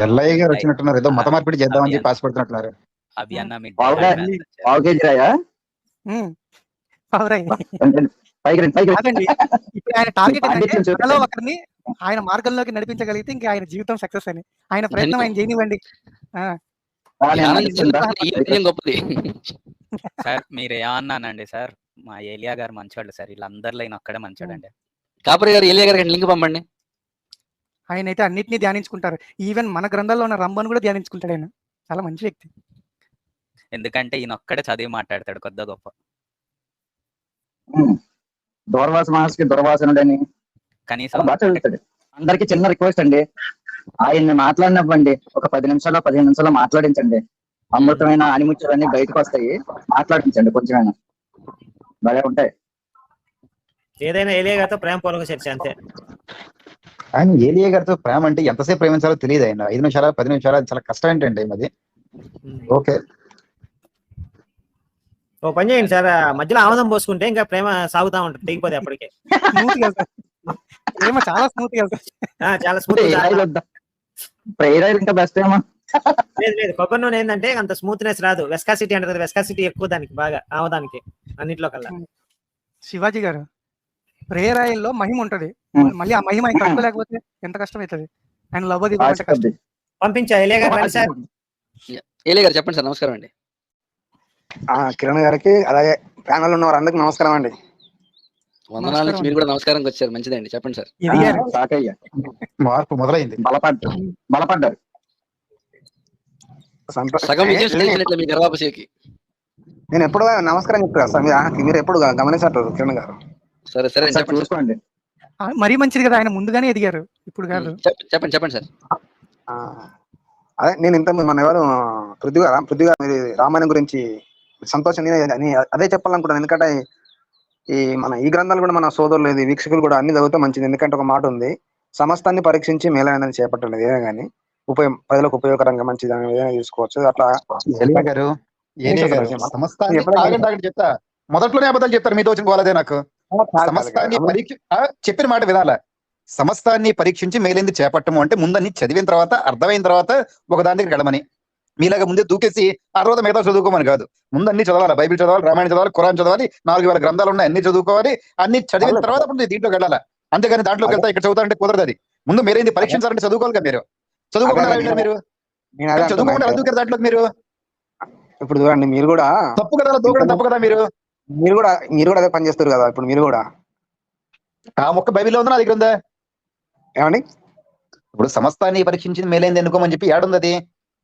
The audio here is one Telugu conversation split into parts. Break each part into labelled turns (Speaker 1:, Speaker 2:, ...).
Speaker 1: ఎల్లయ్య గారు
Speaker 2: ఉంటాయి.
Speaker 1: వచ్చినట్టున్నారు. ఏదో మత మార్పిడి చేద్దామని
Speaker 2: అవి
Speaker 1: చెప్పి ఆశపడుతున్నట్టున్నారు.
Speaker 2: అవి అన్న మీ
Speaker 3: పావుగా
Speaker 2: డైలాగ్ మ్యాచ్ వచ్చారు.
Speaker 3: పావు కేజీ రాయా
Speaker 4: పవరై
Speaker 3: పైకి రండి, పైకి రండి.
Speaker 4: కాదండి. ఇప్పుడు ఆయన టార్గెట్ ఏంటంటే
Speaker 3: పాండిత్యం
Speaker 4: మనలో
Speaker 3: చూపించండి.
Speaker 4: ఒకరిని ఆయన మార్గంలోకి నడిపించగలిగితే ఇంకా ఆయన జీవితం సక్సెస్ అని. ఆయన ప్రయత్నం ఆయన చేయనివ్వండి.
Speaker 3: ఆ,
Speaker 2: ఈ
Speaker 3: నేను
Speaker 2: ఆనందం
Speaker 3: ఆనందిస్తుందా?
Speaker 2: ఈ విజయం గొప్పది. సార్ మీరు ఏమన్నానండి సార్, మా ఏలియా గారు మంచోళ్ళు సార్, వీళ్ళందరిలో ఈయన ఒక్కడే మంచోడండి.
Speaker 5: కాపరి గారు ఏలియా గారికి లింక్ పంపండి.
Speaker 4: ఆయన అయితే అన్నిటినీ ధ్యానించుకుంటారు. ఈవెన్ మన గ్రంథాల్లో ఉన్న రంభను కూడా ధ్యానించుకుంటాడు ఆయన. చాలా మంచి వ్యక్తి.
Speaker 2: ఎందుకంటే ఈయన ఒక్కడే చదివి మాట్లాడతాడు కొద్ది గొప్ప.
Speaker 3: దూర్వాస మహర్షికి దుర్వాసనుడని
Speaker 2: కనీసం
Speaker 3: బాగా చదువుతాడు. అందరికి చిన్న రిక్వెస్ట్ అండి, ఆయన్ని మాట్లాడినవ్వండి. ఒక 10 నిమిషాలు 15 నిమిషాలు మాట్లాడించండి. అమృతమైన ఆనిముత్యాలన్నీ బయటకు వస్తాయి. మాట్లాడించండి కొంచెమైనా, బాగా ఉంటాయి.
Speaker 6: ఏదైనా ఏలియా గారితో ప్రేమపూర్వక చర్చ అంతే.
Speaker 1: ఆయన ఏలియా గారితో ప్రేమ అంటే ఎంతసేపు ప్రేమించాలో తెలియదు. ఆయన 5 నిమిషాలు 10 నిమిషాలు చాలా కష్టం ఏంటండి అది. ఓకే,
Speaker 6: ఓ పని చేయండి సార్, మధ్యలో ఆమదం పోసుకుంటే ఇంకా ప్రేమ సాగుతా ఉంటుంది, తెగిపోతే అప్పటికే.
Speaker 4: స్మూత్ గా వెళ్తారు. ప్రేమ చాలా స్మూత్ గా వెళ్తారు.
Speaker 6: చాలా స్మూత్.
Speaker 3: ప్రేయర్ ఇంకా బెస్ట్ ఏమో.
Speaker 6: లేదు కొబ్బరి నూనె ఏంటంటే అంత స్మూత్నెస్ రాదు. వెస్కాసిటీ అంటారు, వెస్కాసిటీ ఎక్కువ దానికి, బాగా ఆమదానికి అన్నిట్లో కల్లా.
Speaker 4: శివాజీ గారు, ప్రేయర్ ఆయిల్లో మహిమ ఉంటది. మళ్ళీ ఆ మహిమ ఆయన తట్టుకోలేకపోతే ఎంత కష్టం అవుతుంది. ఆయన లవ్ అది కష్టం.
Speaker 6: పంపించా ఏలియా గారు రండి సార్.
Speaker 5: ఏలియా గారు చెప్పండి సార్. నమస్కారం అండి.
Speaker 7: కిరణ్ గారికి అలాగే ప్యానల్ ఉన్న వారందరికి నమస్కారం అండి.
Speaker 5: వందనాల నుంచి మీరు కూడా నమస్కారం వచ్చారు. మంచిదండి, చెప్పండి సార్.
Speaker 1: మార్పు మొదలైంది.
Speaker 3: బలపడ్డారు.
Speaker 5: సగం విజయం సాధించినట్లే మీ గర్వాపసికి.
Speaker 7: నేను ఎప్పుడు నమస్కారం చెప్తాను సార్, మీరు ఎప్పుడు గమనించట్లేదు కిరణ్ గారు.
Speaker 5: సరే సరే
Speaker 3: చూసుకోండి.
Speaker 4: మరీ మంచిది కదా, ఆయన ముందుగానే ఎదిగారు, ఇప్పుడు కాదు.
Speaker 5: చెప్పండి సార్.
Speaker 7: అదే నేను ఇంత మన ఎవరు పృథ్వీ గారు మీరు రామాయణం గురించి సంతోషం అదే చెప్పాలనుకుంటాను. ఎందుకంటే ఈ గ్రంథాలు కూడా మన సోదరులు వీక్షకులు కూడా అన్ని చదివితే మంచిది. ఎందుకంటే ఒక మాట ఉంది, సమస్తాన్ని పరీక్షించి మేలైనదని చేపట్టలేదు. ఏదైనా కానీ ప్రజలకు ఉపయోగకరంగా మంచిది అని ఏదైనా తీసుకోవచ్చు. అట్లా
Speaker 1: ఏలియా గారు సమస్తాన్ని చెప్తా, మొదట్లోనే అబద్ధాలు చెప్తారు. మీతో వచ్చిన గోలదే నాకు. సమస్తాన్ని చెప్పిన మాట వినాల. సమస్తాన్ని పరీక్షించి మేలైంది చేపట్టము అంటే ముందన్ని చదివిన తర్వాత అర్థమైన తర్వాత ఒక దాని దగ్గరికి వెళ్ళమని. మీలాగా ముందే దూకేసి ఆ రోజు మిగతా చదువుకోమని కాదు. ముందు అన్ని చదవాలి. బైబిల్ చదవాలి, రామాయణం చదవాలి, ఖురాన్ చదవాలి, 4000 గ్రంథాలు ఉన్నాయి, అన్ని చదువుకోవాలి. అన్ని చదివిన తర్వాత అప్పుడు దీంట్లోకి వెళ్ళాలి. అంతేగాని దాంట్లోకి వెళ్తా ఇక్కడ చదువుతారంటే కుదరదు. అది ముందు మీరేంది పరీక్షించాలంటే చదువుకోవాలి కదా. మీరు చదువుకోకుండా మీరు చదువుకోకుండా చదువుతారు దాంట్లోకి. మీరు
Speaker 7: ఇప్పుడు చూడండి, మీరు కూడా
Speaker 1: తప్పు కదా, దూకడం తప్పు కదా. మీరు
Speaker 7: కూడా అదే పని చేస్తారు కదా. ఇప్పుడు మీరు కూడా
Speaker 1: ఆ మొక్క బైబిల్లో ఉందా, నా దగ్గర ఉందా?
Speaker 7: ఏమండి,
Speaker 1: ఇప్పుడు సమస్తాన్ని పరీక్షించింది మేలైంది ఎన్నుకోమని చెప్పి ఏడుంది? అది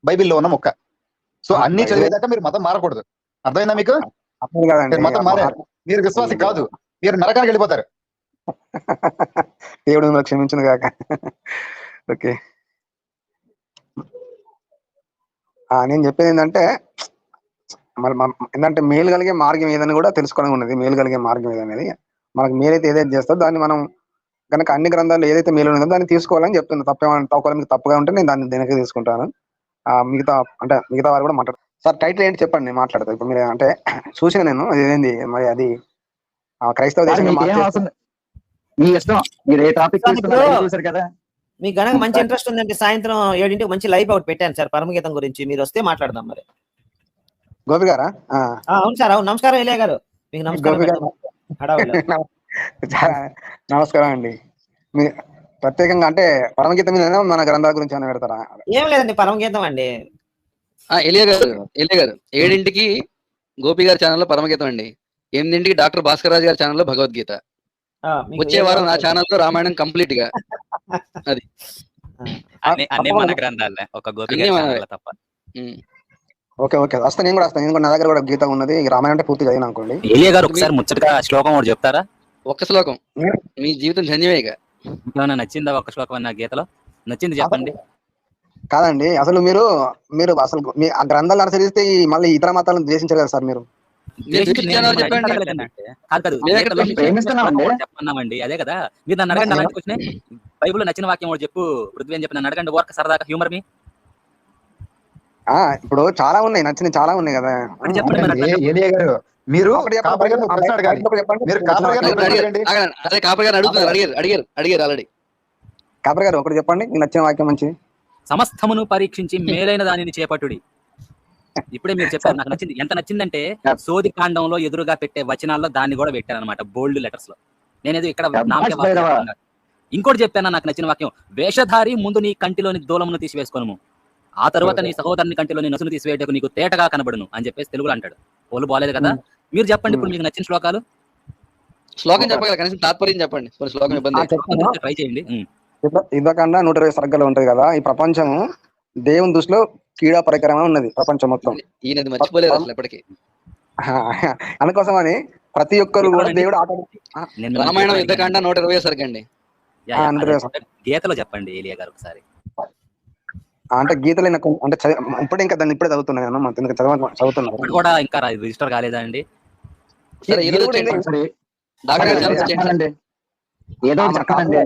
Speaker 1: బైబిల్లో ఉన్న మొక్క. సో అన్ని చదివేదాకా మీరు మతం మారకూడదు. అర్థమైందా మీకు? మతం మారారు, మీరు విశ్వాసి కాదు, మీరు నరకానికి వెళ్ళిపోతారు.
Speaker 7: దేవుడు క్షమించును కాక. ఓకే, నేను చెప్పేది ఏంటంటే ఏంటంటే మేలు కలిగే మార్గం ఏదని కూడా తెలుసుకోవడం ఉన్నది. మేలు కలిగే మార్గం ఏదనేది మనకు మేలైతే ఏదైతే చేస్తుందో దాన్ని మనం కనుక అన్ని గ్రంథాలు ఏదైతే మేలు ఉన్నదో దాన్ని తీసుకోవాలని చెప్తున్నా. ఒకవేళ మీకు తప్పుగా ఉంటే నేను దాన్ని దీనికి తీసుకుంటాను. మిగతా వారు కూడా మాట్లాడతారు. సార్ టైటిల్ ఏంటి చెప్పండి, నేను మాట్లాడతాను. ఇప్పుడు మీరు అంటే చూసిన నేను ఏంది మరి అది క్రైస్తవ దేశం
Speaker 3: మీ ఇష్టం, మీరు ఏ టాపిక్ చూసారు కదా.
Speaker 6: మీకు గనక మంచి ఇంట్రెస్ట్ ఉందంటే సాయంత్రం 7 మంచి లైవ్ అవుట్ పెట్టాను సార్ పరమగీతం గురించి. మీరు వస్తే మాట్లాడదాం. మరి
Speaker 7: గోపి గారా?
Speaker 6: అవును సార్, అవును. నమస్కారం ఏలియా గారు. మీకు నమస్కారం.
Speaker 7: నమస్కారం అండి. మీ ప్రత్యేకంగా అంటే పరమగీతం మీద మన గ్రంథాల గురించి ఏమైనా పెడతారా?
Speaker 6: ఏం లేదండి, పరమగీతం అండి.
Speaker 5: ఏలియా గారు 7ంటికి గోపి గారి ఛానల్లో పరమగీతం అండి. 8ంటికి డాక్టర్ భాస్కర్ రాజు గారి ఛానల్లో భగవద్గీత. వచ్చే వారం నా ఛానల్లో రామాయణం కంప్లీట్ గా. అది
Speaker 2: అన్ని మన గ్రంథాలే, ఒక గోపి గారి తప్ప.
Speaker 7: ఓకే వస్తా, నేను కూడా వస్తాను. నా దగ్గర కూడా గీత ఉన్నది. రామాయణం అంటే పూర్తిగా అయినా అనుకోండి.
Speaker 2: ఏలియా గారు ఒకసారి ముచ్చటగా శ్లోకం ఒకటి చెప్తారా?
Speaker 5: ఒక్క శ్లోకం, మీ జీవితం ధన్యమేగా.
Speaker 2: ఏమైనా నచ్చిందా ఒక్క శ్లోకం నా గీతలో? నచ్చింది చెప్పండి.
Speaker 7: కాదండి, అసలు మీరు అసలు మీ ఆ గ్రంథాలు అనుసరిస్తే మళ్ళీ ఇతర మతాలను ద్వేషించారు కదా సార్ మీరు.
Speaker 2: చెప్పన్నామండి, అదే కదా. మీరు నన్ను అడగండి, అలాంటి క్వశ్చన్. బైబుల్ నచ్చిన వాక్యం ఒకటి చెప్పు పృథ్వీ అని చెప్పి నన్ను అడగండి. వర్క్ సరదాగా హ్యూమర్ మీ.
Speaker 7: ఇప్పుడు చాలా ఉన్నాయి, నచ్చిన చాలా ఉన్నాయి కదా.
Speaker 1: ఏలియా గారు మీరు
Speaker 5: కాపరి గారు
Speaker 7: కాపరి గారు ఒకటి చెప్పండి, మీకు నచ్చిన వాక్యం మంచి.
Speaker 2: సమస్తమును పరీక్షించి మేలైన దానిని చేపట్టుడి. ఇప్పుడే మీరు చెప్పారు, నాకు నచ్చింది. ఎంత నచ్చిందంటే సోది కాండంలో ఎదురుగా పెట్టే వచనాల్లో దాన్ని కూడా పెట్టాను అనమాట, బోల్డ్ లెటర్స్ లో. నేనేదో ఇక్కడ నామకే వాక్యం చెప్పాను. ఇంకోటి చెప్పాను నాకు నచ్చిన వాక్యం, వేషధారి ముందు నీ కంటిలోని దూలమును తీసివేసుకోను, ఆ తర్వాత నీ సహోదరుని కంటిలోని నసును తీసివేయటకు నీకు తేటగా కనబడును అని చెప్పేసి తెలుగులో అంటాడు. పోలు బాలేదు కదా? మీరు చెప్పండి ఇప్పుడు మీకు నచ్చిన శ్లోకాలు.
Speaker 5: శ్లోకం చెప్పగలరు, కనీసం తాత్పర్యం చెప్పండి. శ్లోకం ఇబ్బంది
Speaker 2: ట్రై చేయండి.
Speaker 7: ఇవ్వకుండా 120 సర్గలు ఉంటది కదా, ఈ ప్రపంచం దేవుని దృష్టిలో కీడా పరికరమే ఉన్నది ప్రపంచం మొత్తం.
Speaker 5: ఈయనది మర్చిపోలేదు అసలు ఎప్పటికీ.
Speaker 7: అందుకోసమని ప్రతి ఒక్కరు కూడా దేవుడు
Speaker 5: రామాయణం యుద్ధకాండ 120 సరికండి.
Speaker 2: గీతలో చెప్పండి ఏలియా గారు ఒకసారి.
Speaker 7: అంటే గీతలో అంటే ఇప్పుడే ఇంకా దాన్ని ఇప్పుడే చదువుతున్నాను, చదువుతున్నాను
Speaker 2: కూడా ఇంకా రిజిస్టర్ కాలేదా అండి?
Speaker 5: సరే
Speaker 3: ఏదో చెప్పండి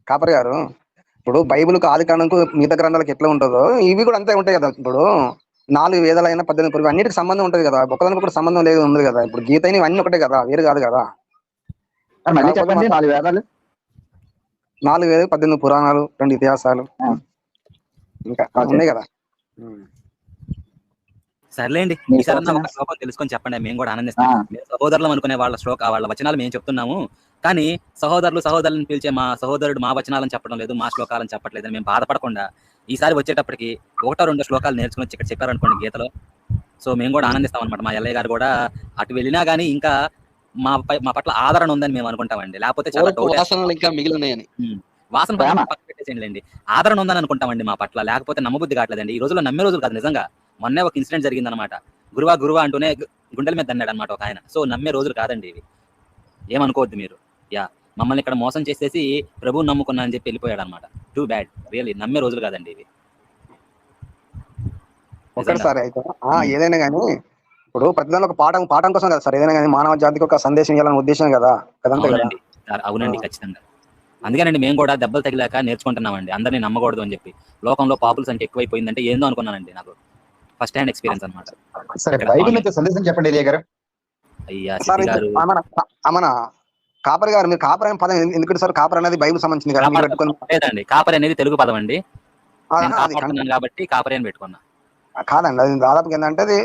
Speaker 7: కాపరి గారు. ఇప్పుడు బైబిల్కు ఆది కాండంకు మిగతా గ్రంథాలకు ఎట్లా ఉంటుందో ఇవి కూడా అంతే ఉంటాయి కదా. ఇప్పుడు 4 వేదాలైనా 18 పురుగు అన్నిటికి సంబంధం ఉంటుంది కదా, ఒకదానికి కూడా సంబంధం లేదు ఉంది కదా. ఇప్పుడు గీత అన్ని ఒకటే కదా, వేరు కాదు కదా.
Speaker 3: మళ్ళీ చెప్పండి. 4 వేదాలు,
Speaker 7: 4 వేదాలు, 18 పురాణాలు, 2 ఇతిహాసాలు ఇంకా ఉన్నాయి కదా.
Speaker 2: సర్లేండి, ఈసారి ఒక శ్లోకం తెలుసుకొని చెప్పండి, మేము కూడా ఆనందిస్తాం. సహోదరులు అనుకునే వాళ్ళ వచనాలు మేము చెప్తున్నాము, కానీ సహోదరులను పిలిచే మా సహోదరుడు మా వచనాలను చెప్పడం లేదు, మా శ్లోకాలను చెప్పట్లేదు. మేము బాధపడకుండా ఈసారి వచ్చేటప్పటికి 1-2 శ్లోకాలు నేర్చుకుని వచ్చి ఇక్కడ చెప్పారనుకోండి గీతలో, సో మేము కూడా ఆనందిస్తాం అనమాట. మా ఎల్లయ్య గారు కూడా అటు వెళ్ళినా గానీ ఇంకా మా పట్ల ఆదరణ ఉందని మేము అనుకుంటామండి. లేకపోతే చాలా
Speaker 5: ఇంకా మిగిలినాయని
Speaker 2: వాసన పక్కన పెట్టేసేయండి, ఆదరణ ఉందని అనుకుంటామండి మా పట్ల. లేకపోతే నమ్మబుద్ధి కావట్లేదండి. ఈ రోజుల్లో నమ్మే రోజులు కాదు నిజంగా. మొన్నే ఒక ఇన్సిడెంట్ జరిగింది అనమాట, గురువా అంటూనే గుండెల మీద దన్నాడు అనమాట ఒక ఆయన. సో నమ్మే రోజులు కాదండి ఇవి, ఏమనుకోవద్దు మీరు. మమ్మల్ని ఇక్కడ మోసం చేసేసి ప్రభువు నమ్ముకున్నా అని చెప్పి వెళ్ళిపోయాడు అనమాట. టూ బ్యాడ్, రియల్లీ నమ్మే రోజులు కాదండి ఇవి.
Speaker 7: ఒకటి సార్ అయితే ఏదైనా కానీ ఇప్పుడు ప్రతిదాని ఒక పాఠం కోసం కదా సార్, ఏదైనా కానీ మానవ జాతికి ఒక సందేశం ఇవ్వాలనే ఉద్దేశం కదా.
Speaker 2: అవునండి, ఖచ్చితంగా. అందుకేనండి మేము కూడా దెబ్బలు తగిలాక నేర్చుకుంటున్నామండి, అందరినీ నమ్మకూడదు అని చెప్పి. లోకంలో పాపుల సంఖ్య ఎక్కువైపోయిందంటే ఏందో అనుకున్నానండి, నాకు ఫస్ట్ హ్యాండ్ ఎక్స్పీరియన్స్ అనమాట.
Speaker 1: సందేశం చెప్పండి ఏలియా గారు.
Speaker 2: అయ్యా
Speaker 7: మన కాపరి గారు, మీరు కాపరి అనే పదం ఎందుకంటే సార్, కాపరి అనేది బైబిల్ సంబంధించింది కదా.
Speaker 2: లేదండి, కాపరి అనేది తెలుగు పదం అండి, కాబట్టి కాపరి అని పెట్టుకున్నా.
Speaker 7: కాదండి, అది దాదాపు ఏంటంటే అది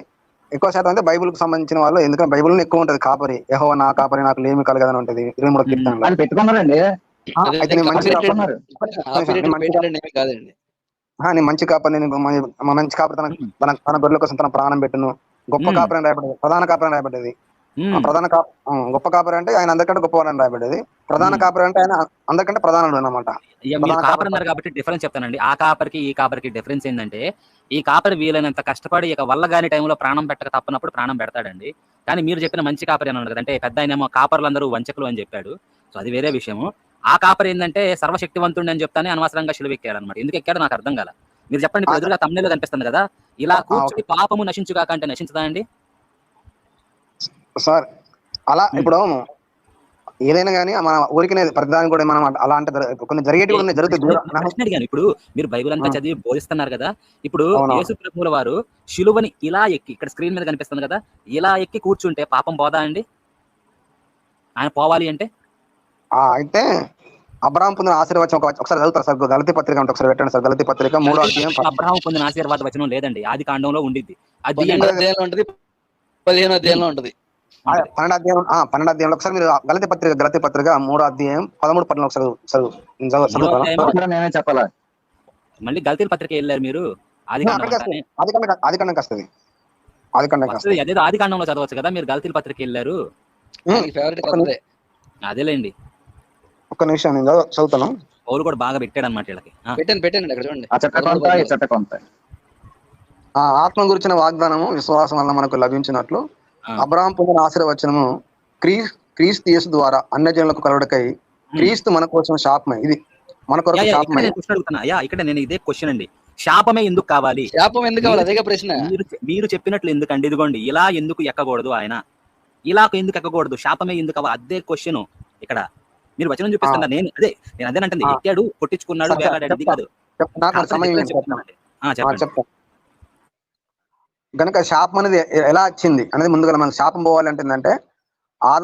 Speaker 7: ఎక్కువ శాతం అయితే బైబిల్ కు సంబంధించిన వాళ్ళు, ఎందుకంటే బైబిల్ ఎక్కువ ఉంటది కాపరి. యెహోవా నా కాపరి, నాకు లేమి కలగదని ఉంటది 23వ కీర్తనలో.
Speaker 3: పెట్టుకున్నారండి.
Speaker 7: అయితే నేను మంచి కాపరి, మంచి కాపరి తన గొర్రెల కోసం తన ప్రాణం పెట్టును. గొప్ప కాపరి అని రాయబడ్డది, ప్రధాన కాపరి అని రాయబడ్డది. గొప్ప కాపరి అంటే ఆయన అందరికంటే గొప్పవాడని రాయబడ్డది. ప్రధాన కాపరి అంటే ఆయన అందరికంటే ప్రధానుడు అనమాట.
Speaker 2: కాపరి అన్నారు కాబట్టి డిఫరెన్స్ చెప్తానండి. ఆ కాపరికి ఈ కాపరికి డిఫరెన్స్ ఏంటంటే, ఈ కాపరి వీలైనంత కష్టపడి ఇక వల్ల గాని టైంలో ప్రాణం పెట్టక తప్పనప్పుడు ప్రాణం పెడతాడండి. కానీ మీరు చెప్పిన మంచి కాపరి అని ఉండదు, అంటే పెద్ద ఆయనేమో కాపర్లందరూ వంచకులు అని చెప్పాడు. సో అది వేరే విషయము. ఆ కాపరి ఏంటంటే సర్వశక్తివంతుడు అని చెప్తానే అనవసరంగా శిలువెక్కాడు అనమాట. ఎందుకు ఎక్కాడో నాకు అర్థం కాల. మీరు చెప్పండి, ఇప్పుడు ఎదురుగా తమ్ముళ్ళు కనిపిస్తుంది కదా, ఇలా కూర్చొని పాపము నశించుగాక అంటే నశించదా అండి
Speaker 7: సార్? అలా ఇప్పుడు ఏదైనా కానీ మన ఊరికి ప్రతిదాని కూడా మనం అలా అంటే కొన్ని జరిగేటి కూడా జరుగుతుంది.
Speaker 2: ఇప్పుడు మీరు బైబిల్ అంతా చదివి బోధిస్తున్నారు కదా, ఇప్పుడు యేసు ప్రభువుల వారు శిలువని ఇలా ఎక్కి, ఇక్కడ స్క్రీన్ మీద కనిపిస్తుంది కదా, ఇలా ఎక్కి కూర్చుంటే పాపం పోదా అండి? ఆయన పోవాలి అంటే
Speaker 7: అయితే అబ్రహాం పొందిన ఆశీర్వచనం ఒకసారి చదువుతారు సార్, గలతీ పత్రిక అంటే ఒకసారి పెట్టండి సార్. గలతీ పత్రిక 3వ అధ్యాయం.
Speaker 2: అబ్రహాం పొందిన ఆశీర్వాద వచనం లేదండి, ఆది కాండంలో ఉండిద్ది. అది
Speaker 5: 12వ అధ్యాయంలో ఉంటుంది, 15వ అధ్యాయంలో ఉంటుంది.
Speaker 7: 12వ అధ్యాయంలో ఒకసారి మీరు గలతీ పత్రిక 3వ అధ్యాయం 13-14 ఒకసారి
Speaker 3: చెప్పాలా?
Speaker 2: మళ్ళీ గలతీ పత్రిక వెళ్ళారు మీరు? ఆది
Speaker 7: కాండంకి వస్తుంది,
Speaker 2: అదేదో ఆది కాండంలో చదవచ్చు కదా, మీరు గలతీ పత్రిక వెళ్ళారు. అదేలేండి,
Speaker 7: ఒక్క నిమిషం నేను చదువుతాను.
Speaker 2: పౌలు కూడా బాగా పెట్టాడు అనమాట వీళ్ళకి.
Speaker 5: పెట్టండి అక్కడ చూడండి.
Speaker 7: ఆత్మ గురించిన వాగ్దానము విశ్వాసం వల్ల మనకు లభించినట్లు అబ్రహాం పొందిన ఆశీర్వచనము క్రీస్తు యేసు ద్వారా అన్యజనులకు కలుగుటకై క్రీస్తు మన కోసం శాపమై, ఇది మన కొరకు శాపమై.
Speaker 2: ఇక్కడ నేను ఇదే క్వశ్చన్ అండి, శాపమే ఎందుకు కావాలి?
Speaker 5: శాపం ఎందుకు కావాలి? అదే ప్రశ్న.
Speaker 2: మీరు చెప్పినట్లు ఎందుకండి, ఇదిగోండి ఇలా ఎందుకు ఎక్కకూడదు, ఆయన ఇలా ఎందుకు ఎక్కకూడదు, శాపమే ఎందుకు కావాలి? అదే క్వశ్చన్ ఇక్కడ మీరు వచనం చూపిస్తున్నారు. నేను అదేనంటే ఎక్కాడు, కొట్టించుకున్నాడు, వేలాడాడు కాదు.
Speaker 7: గనక శాపం అనేది ఎలా వచ్చింది అనేది ముందుగా మనకు శాపం పోవాలంటే ఏంటంటే,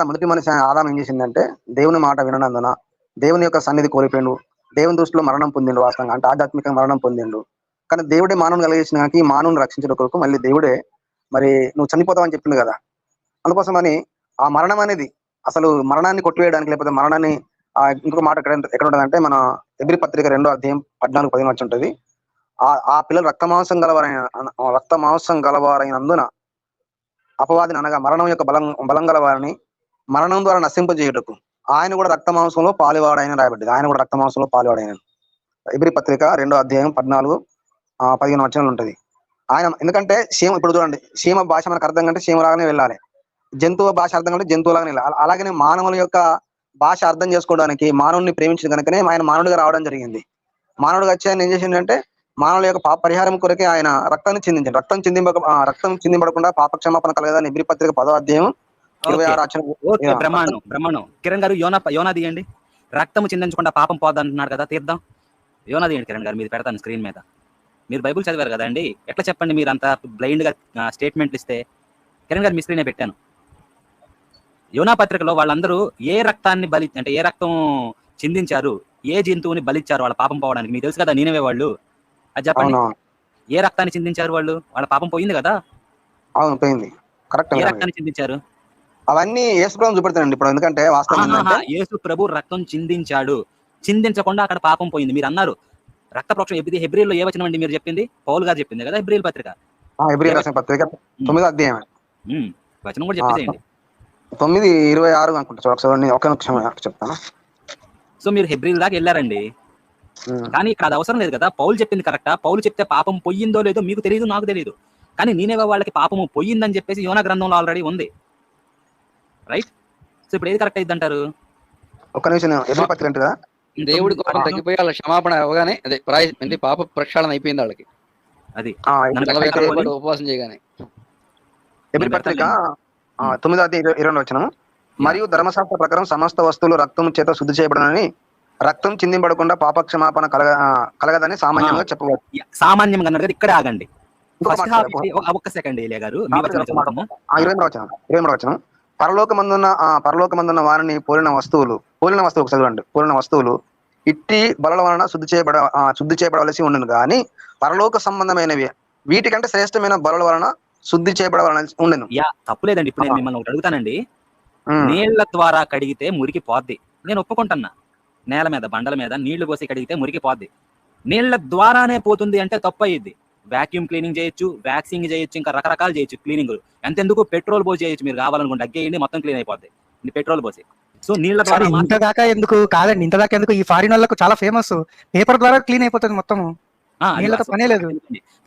Speaker 7: మొదటి మనిషి ఆదాం ఏం చేసిందంటే దేవుని మాట విననందున దేవుని యొక్క సన్నిధి కోల్పోయిండు, దేవుని దృష్టిలో మరణం పొందిండు. వాస్తవంగా అంటే ఆధ్యాత్మిక మరణం పొందిండు. కానీ దేవుడే మానవుని కలిగేసిన కనుక ఈ మానవుని రక్షించడం కొరకు మళ్ళీ దేవుడే మరి నువ్వు చనిపోతావు అని చెప్పింది కదా. అందుకోసమని ఆ మరణం అనేది అసలు మరణాన్ని కొట్టివేయడానికి, లేకపోతే మరణాన్ని ఇంకొక మాట ఎక్కడ ఉంటుందంటే మన ఎబ్రీ పత్రిక 2వ అధ్యాయం 14-15 వచ్చి ఉంటుంది. ఆ పిల్లలు రక్త మాంసం గలవారైనందున అపవాదిని అనగా మరణం యొక్క బలం గలవారిని మరణం ద్వారా నశింపజేయుటకు ఆయన కూడా రక్త మాంసంలో పాలువాడైన రాయబడ్డది. ఆయన కూడా రక్త మాంసంలో పాలువాడైన. ఎబ్రీ పత్రిక 2వ అధ్యాయం 14-15 వచనాలు ఉంటుంది. ఆయన ఎందుకంటే ఇప్పుడు చూడండి, సీమ భాష మనకు అర్థం కంటే సీమలాగానే వెళ్ళాలి, జంతువు భాష అర్థం కంటే జంతువులాగానే వెళ్ళాలి. అలాగనే మానవుల యొక్క భాష అర్థం చేసుకోవడానికి మానవుని ప్రేమించిన కనుకనే ఆయన మానవుడిగా రావడం జరిగింది. మానవుడిగా వచ్చి ఆయన ఏం చేసిందంటే మానవుల యొక్క పాప పరిహారం కొరకే ఆయన రక్తాన్ని చిందించాడు. రక్తం చిందింపడకుండా పాపక్షమాపణ కలగదని ఎబ్రీ పత్రిక 10వ అధ్యాయం 26
Speaker 2: బ్రహ్మాండం. కిరణ్ గారు యోనా తీయండి. రక్తము చిందించకుండా పాపం పోదంటున్నాడు కదా, తీద్దాం. యోనా తీయండి కిరణ్ గారు, మీరు పెడతాను స్క్రీన్ మీద. మీరు బైబుల్ చదివారు కదా అండి, ఎట్లా చెప్పండి మీరు అంత బ్లైండ్ గా స్టేట్మెంట్లు ఇస్తే. కిరణ్ గారు మీ స్క్రీనే పెట్టాను. యోనా పత్రికలో వాళ్ళందరూ ఏ రక్తాన్ని అంటే ఏ రక్తం చిందించారు, ఏ జంతువుని బలిచ్చారు వాళ్ళ పాపం పోవడానికి? మీకు తెలుసు కదా నీనవే వాళ్ళు. అది చెప్పండి, ఏ రక్తాన్ని చిందించారు వాళ్ళు? వాళ్ళ పాపం పోయింది కదా.
Speaker 7: అవును, పోయింది. కరెక్ట్.
Speaker 2: ఏ రక్తాన్ని చిందించారు?
Speaker 7: అవన్నీ యేసు ప్రభు చూపెడతానండి ఇప్పుడు. ఎందుకంటే వాస్తవం
Speaker 2: యేసు ప్రభు రక్తం చిందించాడు, చిందించకుండా అక్కడ పాపం పోయింది. మీరు అన్నారు రక్త ప్రోక్షణ. హెబ్రీల్లో ఏ వచనం అండి మీరు చెప్పింది? పౌలు గారు చెప్పింది కదా హెబ్రీల్ పత్రిక.
Speaker 7: హెబ్రీ రాసిన పత్రిక 9వ అధ్యాయం
Speaker 2: వచనం కూడా చెప్పేసేయండి.
Speaker 7: 9:26 అనుకుంటా. ఒక నిమిషం చెప్తాను.
Speaker 2: సో మీరు హెబ్రీల్ దాకా వెళ్ళారండి, కానీ ఇక్కడ అది అవసరం లేదు కదా. పౌలు చెప్పింది కరెక్టా? పౌలు చెప్తే పాపం పొయ్యిందో లేదో మీకు తెలియదు, నాకు తెలియదు. కానీ నేనేవో వాళ్ళకి పాపము పొయ్యిందని చెప్పేసి యోనా గ్రంథంలో ఆల్రెడీ ఉంది, రైట్? సో ఇప్పుడు ఏది కరెక్ట్ అయింది అంటారు?
Speaker 7: ఒక నిమిషం. హెబ్రీ పత్రిక అంటే కదా,
Speaker 5: దేవుడి కోపం తగ్గిపోయి వాళ్ళ క్షమాపణ అవగానే అదే పాప ప్రక్షాళన అయిపోయింది వాళ్ళకి.
Speaker 2: అది
Speaker 5: ఉపవాసం చేయగానే.
Speaker 7: హెబ్రీ పత్రిక 9వ అధ్యాయం 22 వచనం. మరియు ధర్మశాస్త్ర ప్రకారం సమస్త వస్తువులు రక్తం చేత శుద్ధి చేయబడనని, రక్తం చిందింపడకుండా పాపక్షమాపణ కలగదని సామాన్యంగా చెప్పవచ్చు.
Speaker 2: సామాన్యంగా అన్నారు కదా, ఇక్కడే ఆగండి. ఒక్క సెకండ్ గారు,
Speaker 7: 22వ వచనం. పరలోకమందున్న వారిని పోలిన వస్తువులు చదవండి. పోలిన వస్తువులు ఇట్టి బలల వలన శుద్ధి చేయబడవలసి ఉండను, కానీ పరలోక సంబంధమైనవి వీటికంటే శ్రేష్టమైన బలల వలన శుద్ధి చేయబడవలసి ఉండను.
Speaker 2: తప్పులేదండి. ఇప్పుడు నేను మిమ్మల్ని ఒకటి అడుగుతానండి. నీళ్ల ద్వారా కడిగితే మురికి పోద్ది, నేను ఒప్పుకుంటున్నా. నేల మీద బండల మీద నీళ్లు పోసి కడిగితే మురికి పోద్ది. నీళ్ల ద్వారానే పోతుంది అంటే తప్పు అయ్యిద్ది. వాక్యూమ్ క్లీనింగ్ చేయొచ్చు, వ్యాక్సింగ్ చేయొచ్చు, ఇంకా రకరకాలు చేయొచ్చు క్లీనింగ్. ఎంతెందుకు పెట్రోల్ పోసి చేయొచ్చు. మీరు కావాలనుకుంటే అగ్గేయండి, మొత్తం క్లీన్ అయిపోద్ది పెట్రోల్ పోసి. సో నీళ్ల ద్వారా
Speaker 4: ఇంతదాకా ఎందుకు కాదండి, ఇంతదాకా ఎందుకు? ఈ ఫారిన్ వాళ్ళకు చాలా ఫేమస్, పేపర్ ద్వారా క్లీన్ అయిపోతుంది మొత్తం, నీళ్ళతో పనే లేదు.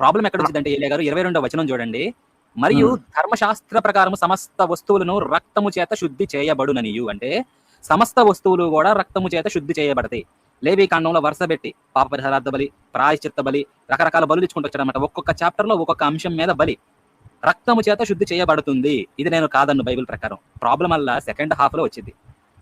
Speaker 2: ప్రాబ్లం ఎక్కడ వచ్చిందంటే ఏలియా గారు 22వ వచనం చూడండి. మరియు ధర్మశాస్త్ర ప్రకారం సమస్త వస్తువులను రక్తము చేత శుద్ధి చేయబడుననియు, అంటే సమస్త వస్తువులు కూడా రక్తము చేత శుద్ధి చేయబడతాయి. లేవి కాండంలో వరుస పెట్టి పాప పరిహారార్థ బలి, ప్రాయశ్చిత్త బలి, రకరకాల బలు ఇచ్చుకుంటూ వచ్చారన్నమాట. ఒక్కొక్క చాప్టర్ లో ఒక్కొక్క అంశం మీద బలి రక్తము చేత శుద్ధి చేయబడుతుంది. ఇది నేను కాదన్ను బైబిల్ ప్రకారం. ప్రాబ్లం వల్ల సెకండ్ హాఫ్ లో వచ్చింది.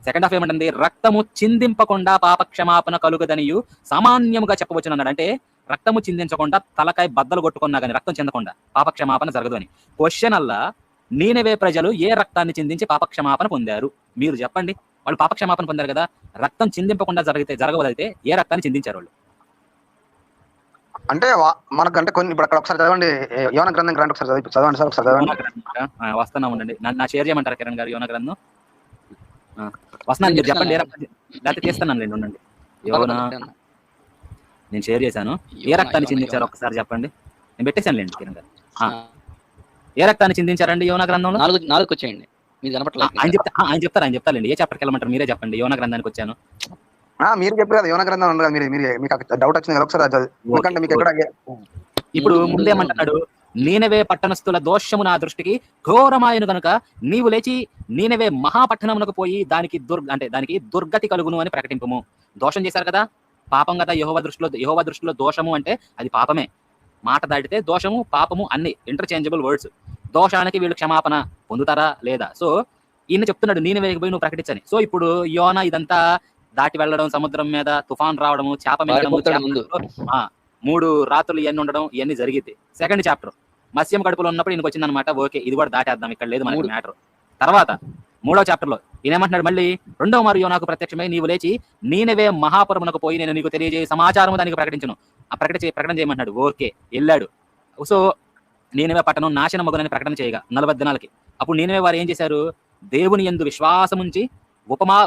Speaker 2: సెకండ్ హాఫ్ ఏమంటుంది? రక్తము చిందింపకుండా పాపక్షమాపణ కలుగదనియు సామాన్యముగా చెప్పవచ్చు అన్నాడు. అంటే రక్తము చిందించకుండా తలకాయ బద్దలు కొట్టుకున్నా కానీ రక్తం చెందకుండా పాపక్షమాపణ జరగదు అని. క్వశ్చన్ అల్లా నీనవే ప్రజలు ఏ రక్తాన్ని చిందించి పాపక్షమాపణ పొందారు? మీరు చెప్పండి. వాళ్ళు పాపక్షమాపణ పొందారు కదా, రక్తం చిందింపకుండా జరగవదైతే ఏ రక్తాన్ని చిందించారు వాళ్ళు?
Speaker 7: అంటే మనకంటే కొన్ని ఇప్పుడు అక్కడ ఒకసారి చదవండి. యోనా గ్రంథం గ్రంథం ఒకసారి చదవండి సార్, ఒకసారి చదవండి.
Speaker 2: వస్తున్నా ఉండండి. నా షేర్ చేయమంటారు కిరణ్ గారు? యోనా గ్రంథం వస్తున్నాను, మీరు చెప్పండి. లేకపోతే తీస్తానండి, ఉండండి. యోనా నేను షేర్ చేశాను. ఏ రక్తాన్ని చిందించారు ఒకసారి చెప్పండి. నేను పెట్టేశాను లేండి కిరణ్ గారు. ఏ రక్తాన్ని చిందించారండి యోనా గ్రంథంలో?
Speaker 5: 4 వచ్చేయండి. మీరు కనపట్లేదు.
Speaker 2: ఆయన చెప్తారండి. ఏ చాప్టర్కి వెళ్ళమంటారు? మీరే చెప్పండి. యోనా గ్రంథానికి వచ్చాను.
Speaker 7: మీరు చెప్పారు కదా యోనా గ్రంథం ఉండదు. మీరు మీకు డౌట్ వచ్చింది కదా, ఒకసారి ఎందుకంటే మీకు ఎక్కడ
Speaker 2: ఇప్పుడు ముందేమంటున్నాడు? నీనవే పట్టణస్థుల దోషము నా దృష్టికి ఘోరమాయను గనుక నీవు లేచి నీనవే మహాపట్టణమునకు పోయి దానికి దుర్గతి కలుగును అని ప్రకటింపము. దోషం చేశారు కదా, పాపం కదా. యెహోవా దృష్టిలో దోషము అంటే అది పాపమే. మాట దాటితే దోషము పాపము అన్ని ఇంటర్చేంజబుల్ వర్డ్స్. దోషానికి వీళ్ళు క్షమాపణ పొందుతారా లేదా? సో ఈయన చెప్తున్నాడు నీనవేకి పోయి నువ్వు ప్రకటించని. సో ఇప్పుడు యోనా ఇదంతా దాటి వెళ్ళడం, సముద్రం మీద తుఫాన్ రావడము, చేప మింగడము, 3 రాత్రులు ఇవన్నీ ఉండడం, ఇవన్నీ జరిగింది. సెకండ్ చాప్టర్ మత్స్యం కడుపులో ఉన్నప్పుడు ఈయనకు వచ్చింది అనమాట. ఓకే, ఇది కూడా దాటేద్దాం, ఇక్కడ లేదు మనకి మ్యాటర్. తర్వాత 3వ చాప్టర్ లో ఈయన ఏమంటున్నాడు? మళ్ళీ 2వ మరియు యోనాకు ప్రత్యక్షమై నీవు లేచి నీనవే మహాపురమునకు పోయి నేను నీకు తెలియజేయ సమాచారము దానికి ప్రకటించును. ఆ ప్రకటన చేయమంటున్నాడు. ఓకే, వెళ్ళాడు. సో నీనెవే పట్టణం నాశనమగునని ప్రకటన చేయగా 40 దినాలకి. అప్పుడు నీనెవే వారు ఏం చేశారు? దేవుని యందు విశ్వాసముంచి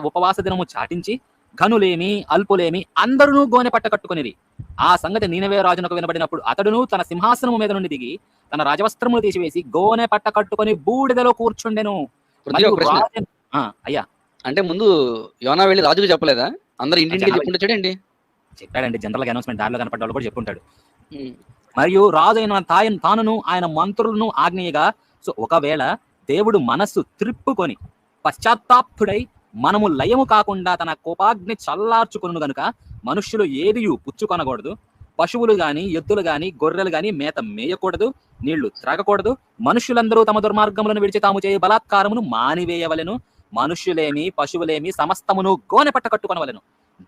Speaker 2: ఉపవాస దినము చాటించి ఘనులేమి అల్పులేమి అందరూ గోనె పట్ట కట్టుకొనిరి. ఆ సంగతి నీనెవే రాజునకు వినబడినప్పుడు అతడును తన సింహాసనము మీద నుండి దిగి తన రాజవస్త్రములు తీసివేసి గోనె పట్ట కట్టుకొని బూడిదలో కూర్చుండెను.
Speaker 5: పృథ్వీ, ఒక ప్రశ్న.
Speaker 2: అయ్యా,
Speaker 5: అంటే ముందు యోనా వెళ్ళి రాజుకు చెప్పలేదా? అందరు ఇంటింటికి చెప్పుకుంటే చూడండి.
Speaker 2: చెప్పాడండి. జనరల్ గా అనౌన్స్మెంట్ దారిలో కనపడ్డ వాళ్ళు కూడా చెప్పుంటాడు. మరియు రాజు అయిన తానును ఆయన మంత్రులను ఆజ్ఞయగా, సో ఒకవేళ దేవుడు మనస్సు త్రిప్పుకొని పశ్చాత్తాపుడై మనము లయము కాకుండా తన కోపాగ్ని చల్లార్చుకును గనుక మనుష్యులు ఏదియు పుచ్చుకొనకూడదు, పశువులు గాని ఎద్దులు గాని గొర్రెలు గాని మేత మేయకూడదు, నీళ్లు త్రాగకూడదు, మనుష్యులందరూ తమ దుర్మార్గములను విడిచి తాము చేయ బలాత్కారమును మానివేయవలెను, మనుష్యులేమి పశువులేమి సమస్తమును గోనె పట్ట కట్టుకొనవలెను,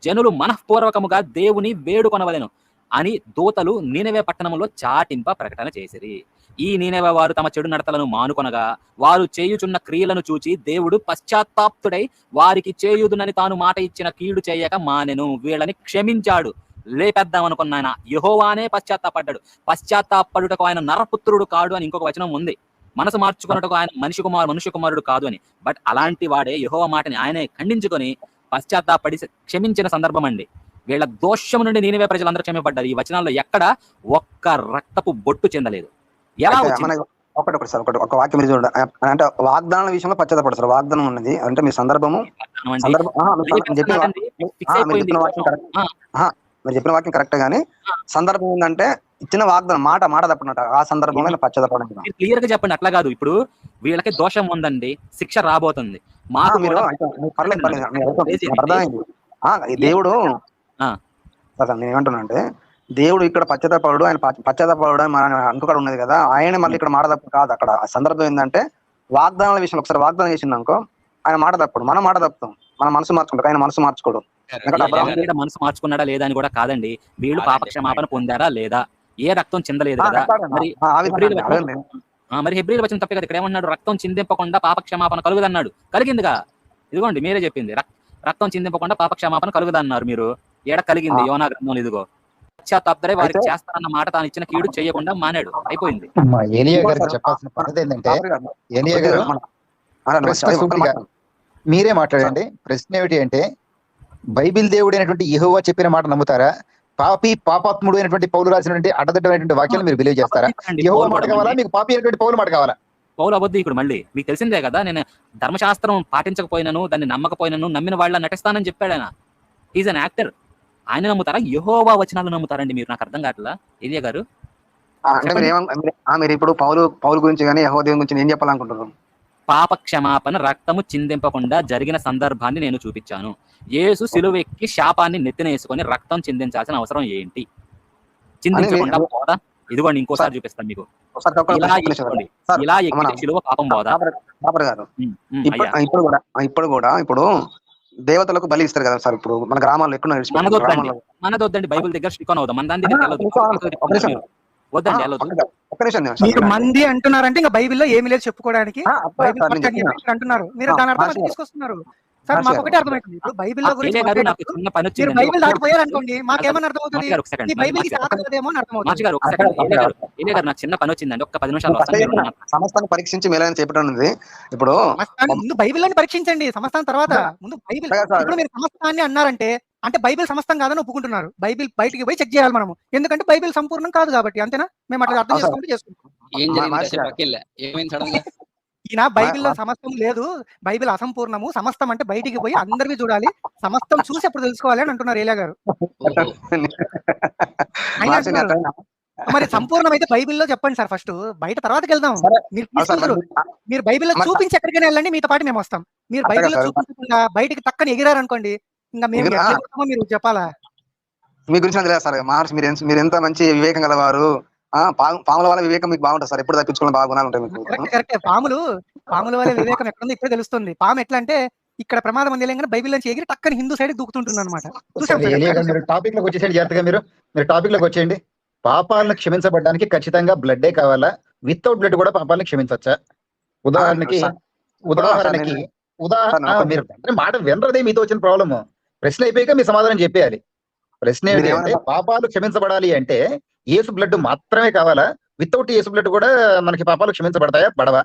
Speaker 2: జనులు మనఃపూర్వకముగా దేవుని వేడుకొనవలెను అని దూతలు నీనెవే పట్టణములో చాటింప ప్రకటన చేసిరి. ఈ నీనెవే వారు తమ చెడు నడతలను మానుకొనగా వారు చేయుచున్న క్రియలను చూచి దేవుడు పశ్చాత్తాప్తుడై వారికి చేయుదునని తాను మాట ఇచ్చిన కీడు చేయక మానెను, వీళ్ళని క్షమించాడు. లేపేద్దాం అనుకున్న ఆయన యెహోవానే పశ్చాత్తాపడ్డాడు. పశ్చాత్తాపడుటకు ఆయన నరపుత్రుడు కాడు అని ఇంకొక వచనం ఉంది. మనసు మార్చుకున్నట్టుకు ఆయన మనుష్య కుమారుడు కాదు అని. బట్ అలాంటి వాడే యెహోవా మాటని ఆయనే ఖండించుకొని పశ్చాత్తాపడి క్షమించిన సందర్భం అండి. వీళ్ళ దోషం నుండి నీనెవే ప్రజలందరూ క్షమింపబడ్డారు. ఈ వచనాల్లో ఎక్కడ ఒక్క రక్తపు బొట్టు చెందలేదు. ఎలా
Speaker 7: ఒకటి సార్, ఒక వాక్యం మీరు చూడండి. అంటే వాగ్దానాల విషయంలో పశ్చాత్తాపడు సార్. వాగ్దానం ఉన్నది అంటే మీ సందర్భము మీరు చెప్పిన వాక్యం కరెక్ట్ గానీ సందర్భం ఏంటంటే ఇచ్చిన వాగ్దానం మాట తప్పనట. ఆ సందర్భంలో పశ్చాత్తాపడం
Speaker 2: క్లియర్ గా చెప్పండి. అట్లా కాదు, ఇప్పుడు వీళ్ళకి దోషం ఉందండి, శిక్ష రాబోతుంది. మాకు
Speaker 7: అర్థమైంది. దేవుడు నేను ఏమంటున్నా అంటే దేవుడు ఇక్కడ పశ్చాత్తాపడు, ఆయన పశ్చాత్తాపడు అని మన అనుకోవడం ఉన్నది కదా, ఆయన మళ్ళీ ఇక్కడ మాట తప్పు కాదు. అక్కడ సందర్భం ఏంటంటే వాగ్దానాల విషయంలో ఒకసారి వాగ్దానం చేసింది అనుకో, ఆయన మాట తప్పడు, మనం మాట తప్పుతాం, మన మనసు మార్చుకుంటాం, ఆయన మనసు మార్చుకోడు.
Speaker 2: మనసు మార్చుకున్నాడా లేదా అని కూడా కాదండి, వీళ్ళు పాపక్షమాపణ పొందారా లేదా, ఏ రక్తం చిందలేదు కదా. మరి హెబ్రీయుల వచనం తప్పే కదా. ఇక్కడ ఏమన్నాడు? రక్తం చిందింపకుండా పాపక్షమాపణ కలుగుదన్నాడు. కలిగిందిగా, ఇదిగోండి మీరే చెప్పింది, రక్తం చిందింపకుండా పాపక్షమాపణ కలుగుదన్నారు. మీరు ఏడ కలిగింది? యోనా గ్రంథంలో ఇదిగో పశ్చాత్తాపడే వారికి చేస్తానన్న మాట తాను ఇచ్చిన కీడు చేయకుండా మానాడు. అయిపోయింది.
Speaker 1: ఏలియా గారికి చెప్పాల్సిన పద్ధతి ఏంటంటే, ఏలియా గారు మీరే మాట్లాడండి. ప్రశ్న ఏమిటి అంటే, బైబిల్ దేవుడైనటువంటి యెహోవా చెప్పిన మాట నమ్ముతారా? పాపాత్ముడు అయినటువంటి పౌలు రాసినటువంటి అడ్డదిడ్డమైనటువంటి వాక్యాలు మీరు బిలీవ్ చేస్తారా? యెహోవా మాట కావాలా, మీకు పాపి అయినటువంటి పౌలు మాట కావాలా?
Speaker 2: పౌలు అబద్ధి. ఇప్పుడు మళ్ళీ మీకు తెలిసిందే కదా, నేను ధర్మశాస్త్రం పాటించకపోయినాను, దాన్ని నమ్మకపోయినాను, నమ్మిన వాళ్ళ నటిస్తానని చెప్పాడు ఆయన. Is an actor. ఆయన నమ్ముతారా, యెహోవా వచనాలు నమ్ముతారండి మీరు? నాకు అర్థం కావట్లా ఏలియా గారు.
Speaker 7: మీరు ఇప్పుడు పౌలు గురించి కానీ యెహోవా దేవుని గురించి ఏం చెప్పాలనుకుంటున్నారు?
Speaker 2: పాప క్షమాపణ రక్తము చిందింపకుండా జరిగిన సందర్భాన్ని నేను చూపించాను. యేసు సిలువెక్కి శాపాన్ని నెత్తినేసుకొని రక్తం చిందించాల్సిన అవసరం ఏంటి? చిందించకుండా పోదా? ఇదిగోండి ఇంకోసారి చూపిస్తాను మీకు. ఇలా ఎక్కితే సిలువ పాపం పోదా?
Speaker 7: ఇప్పుడు దేవతలకు బలి ఇస్తారు కదా సార్. ఇప్పుడు మన గ్రామాల్లో ఎక్కువ
Speaker 2: మనదొద్దండి, బైబిల్ దగ్గర స్టిక్ అవుదాం. మన దాని దగ్గర
Speaker 4: మీరు మంది అంటున్నారంటే ఇంకా బైబిల్లో ఏమి లేదు చెప్పుకోవడానికి అంటున్నారు. మీరు దాని అర్థం తీసుకొస్తున్నారు సార్. మాకు ఒకటే అర్థమవుతుంది. ఇప్పుడు బైబిల్లో గురించి బైబిల్ దాటిపోయారు అనుకోండి, మాకేమని అర్థమవుతుంది?
Speaker 2: నాకు చిన్న పని వచ్చిందండి, ఒక్క 10 నిమిషాలు.
Speaker 7: సమస్తాన్ని పరీక్షించి మేలని చెప్పడం ఉంది. ఇప్పుడు
Speaker 4: ముందు బైబిల్ని పరీక్షించండి, సమస్తాన్ని తర్వాత. ముందు బైబిల్. ఇప్పుడు మీరు సమస్తాన్ని అన్నారంటే అంటే బైబిల్ సమస్తం కాదని ఒప్పుకుంటున్నారు. బైబిల్ బయటికి పోయి చెక్ చేయాలి మనము, ఎందుకంటే బైబిల్ సంపూర్ణం కాదు కాబట్టి. అంతేనా? మేము అట్లా అర్థం చేసుకుంటాం. ఈయన బైబిల్లో సమస్తం లేదు, బైబిల్ అసంపూర్ణము, సమస్తం అంటే బయటికి పోయి అందరివి చూడాలి, సమస్తం చూసి ఎప్పుడు తెలుసుకోవాలి అని అంటున్నారు ఏలియా గారు. మరి సంపూర్ణం అయితే బైబిల్లో చెప్పండి సార్, ఫస్ట్ బయట తర్వాతకి వెళ్దాం. మీరు బైబిల్లో చూపించి ఎక్కడికైనా వెళ్ళండి, మీతో పాటు మేము వస్తాం. మీరు బైబిల్లో చూపించకుండా బయటికి తక్కని ఎగిరారు అనుకోండి, ఇంకా మేము మీరు చెప్పాలా?
Speaker 7: మీ గురించి తెలియదు సార్ మహర్షి, మీరు ఎంత మంచి వివేకం గలవారు. పాముల వల్ల వివేకం మీకు బాగుంటుంది సార్, ఎప్పుడు తప్పించుకోవడం బాగా గుణాలు ఉంటాయి మీకు.
Speaker 4: కరెక్టే. పాముల వల్ల వివేకం ఎక్కడుందో ఇప్పుడు తెలుస్తుంది. పాము ఎట్లా అంటే ఇక్కడ ప్రమాదం ఉంది లేక బైబిల్ నుంచి ఎగిరి టక్కని హిందూ సైడ్ దూకుతుంటుంది అనమాట.
Speaker 1: టాపిక్ లోకి వచ్చేసండి జాగ్రత్తగా. మీరు టాపిక్ లోకి వచ్చేయండి. పాపాలను క్షమించబడడానికి ఖచ్చితంగా బ్లడ్డే కావాలా? వితౌట్ బ్లడ్ కూడా పాపాలను క్షమించవచ్చా? ఉదాహరణకి మీరు మాట వినరదే మీతో వచ్చిన ప్రాబ్లమ్. ప్రశ్న అయిపోయాక మీ సమాధానం చెప్పేయాలి. ప్రశ్న ఏంటి అంటే పాపాలు క్షమించబడాలి అంటే యేసు బ్లడ్ మాత్రమే కావాలా? వితౌట్ యేసు బ్లడ్ కూడా మనకి పాపాలు క్షమించబడతాయా? పడవా?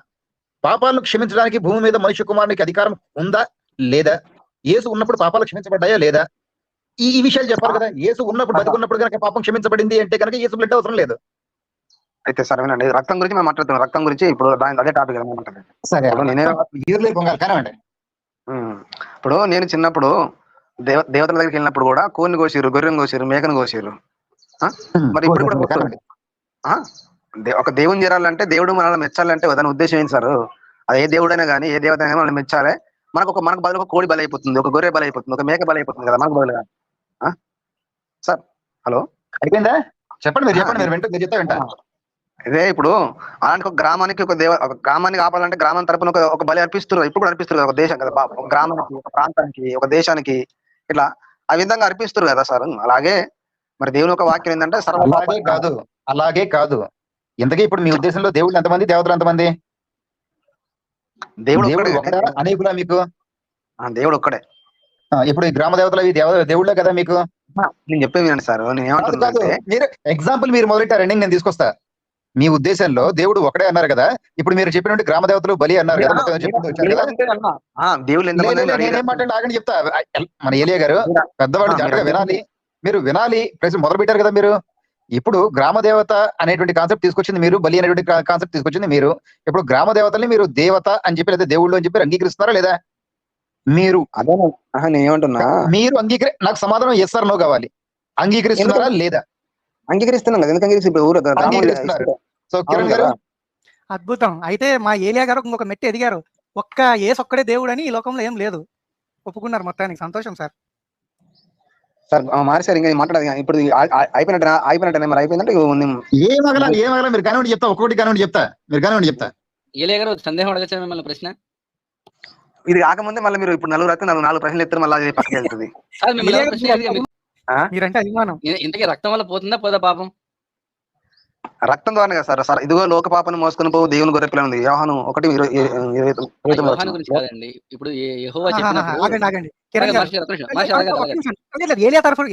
Speaker 1: పాపాలను క్షమించడానికి భూమి మీద మనుష్య కుమారునికి అధికారం ఉందా లేదా? యేసు ఉన్నప్పుడు పాపాలు క్షమించబడ్డాయా లేదా? ఈ విషయాలు చెప్పాలి కదా. యేసు ఉన్నప్పుడు బతికున్నప్పుడు కనుక పాపం క్షమించబడింది అంటే కనుక యేసు బ్లడ్ అవసరం లేదు.
Speaker 7: అయితే సరేనండి, రక్తం గురించి మేము మాట్లాడుతున్నాం. రక్తం గురించి ఇప్పుడు అదే టాపిక్
Speaker 1: సరే కానివ్వండి.
Speaker 7: ఇప్పుడు నేను చిన్నప్పుడు దేవతల దగ్గరికి వెళ్ళినప్పుడు కూడా కోడిని కోసిరు, గొర్రెను కోసిరు, మేకను కోసిరు. మరి ఇప్పుడు కూడా ఒక దేవుని చేరాలంటే, దేవుడు మనల్ని మెచ్చాలంటే దాని ఉద్దేశం ఏంటి సార్? అది ఏ దేవుడైనా కానీ ఏ దేవత అయినా మనల్ని మెచ్చాలి. మనకు బదులు ఒక కోడి బలి అయిపోతుంది, ఒక గొర్రె బలి అయిపోతుంది, ఒక మేక బలి అయిపోతుంది కదా మనకు బదులుగా. సార్ హలో,
Speaker 1: అయిపోయిందా? చెప్పండి, మీరు చెప్పండి, మీరు చెప్తా వింటా.
Speaker 7: ఇదే ఇప్పుడు అలాంటి ఒక గ్రామానికి ఒక గ్రామాన్ని కాపాలంటే గ్రామం తరపున ఒక బలి అర్పిస్తారు. ఇప్పుడు కూడా అర్పిస్తారు కదా, ఒక దేశం కదా, ఒక గ్రామానికి, ఒక ప్రాంతానికి, ఒక దేశానికి, ఇట్లా ఆ విధంగా అర్పిస్తారు కదా సార్. అలాగే మరి దేవుని ఒక వాక్యం ఏంటంటే
Speaker 1: అలాగే కాదు. ఇంతకీ ఇప్పుడు మీ ఉద్దేశంలో దేవుళ్ళు ఎంతమంది, దేవతలు ఎంతమంది? దేవుడు అనేకులా మీకు?
Speaker 7: దేవుడు ఒక్కడే.
Speaker 1: ఇప్పుడు ఈ గ్రామ దేవతలు అవి దేవుళ్ళే కదా మీకు?
Speaker 7: నేను చెప్పేది వినండి సార్. నేను ఏమంటున్నాను,
Speaker 1: మీరు ఎగ్జాంపుల్ మీరు మొదలెట్టారండి, నేను తీసుకొస్తా. మీ ఉద్దేశంలో దేవుడు ఒకడే అన్నారు కదా, ఇప్పుడు మీరు చెప్పినట్టు గ్రామ దేవతలు బలి అన్నారు కదా, నేనేం మాట్లాడి ఆగండి చెప్తా. మన ఏలియా గారు పెద్దవాళ్ళు జాగ్రత్తగా వినాలి, మీరు వినాలి. ప్రశ్న మొదలు పెట్టారు కదా మీరు. ఇప్పుడు గ్రామ దేవత అనేటువంటి కాన్సెప్ట్ తీసుకొచ్చింది మీరు, బలి అనేటువంటి కాన్సెప్ట్ తీసుకొచ్చింది మీరు. ఇప్పుడు గ్రామ దేవతల్ని మీరు దేవత అని చెప్పి లేదా దేవుళ్ళు అని చెప్పి అంగీకరిస్తున్నారా లేదా? మీరు
Speaker 7: ఏమంటున్నా,
Speaker 1: మీరు నాకు సమాధానం ఎస్ ఆర్ నో కావాలి. అంగీకరిస్తున్నారా లేదా?
Speaker 7: అంగీకరిస్తున్నాం కదా, ఎందుకు అంగీకరిస్తున్నారు?
Speaker 1: సో కిరణ్ గారు,
Speaker 4: అద్భుతం. అయితే మా ఏలియా గారు ఇంకొక మెట్టు ఎదిగారు. ఒక్క యేసు ఒక్కడే దేవుడు అని ఈ లోకంలో ఏం లేదు, ఒప్పుకున్నారు. మొత్తానికి సంతోషం సార్.
Speaker 7: సార్ మారి సార్, ఇంకా మాట్లాడదు. ఇప్పుడు అయిపోయినట్టు మరి అయిపోయిందంటే
Speaker 1: ఏమగల మీరు కానివ్వండి చెప్తా, ఒక్కొక్కటి కానివ్వండి చెప్తా, మీరు కానివ్వండి చెప్తా.
Speaker 5: ఏలియా గారు సందేహం అడగచ్చా మిమ్మల్ని ప్రశ్న?
Speaker 7: ఇది కాకముందే మళ్ళీ మీరు ఇప్పుడు నలుగురు అయితే నాలుగు ప్రశ్నలు ఎత్తారు, మళ్ళీ పక్కకి వెళ్తుంది.
Speaker 4: మీరంటే అభిమానం.
Speaker 5: ఇంతకీ రక్తం వల్ల పోతుందా పోదా పాపం?
Speaker 7: రక్తం ద్వారా కదా సార్. ఇదిగో లోక పాపను మోసుకొని పోవు దేవుని గొర్రె పిల్ల ఉంది, యోహాను 1:20.
Speaker 5: గురించి కాదండి. ఇప్పుడు యెహోవా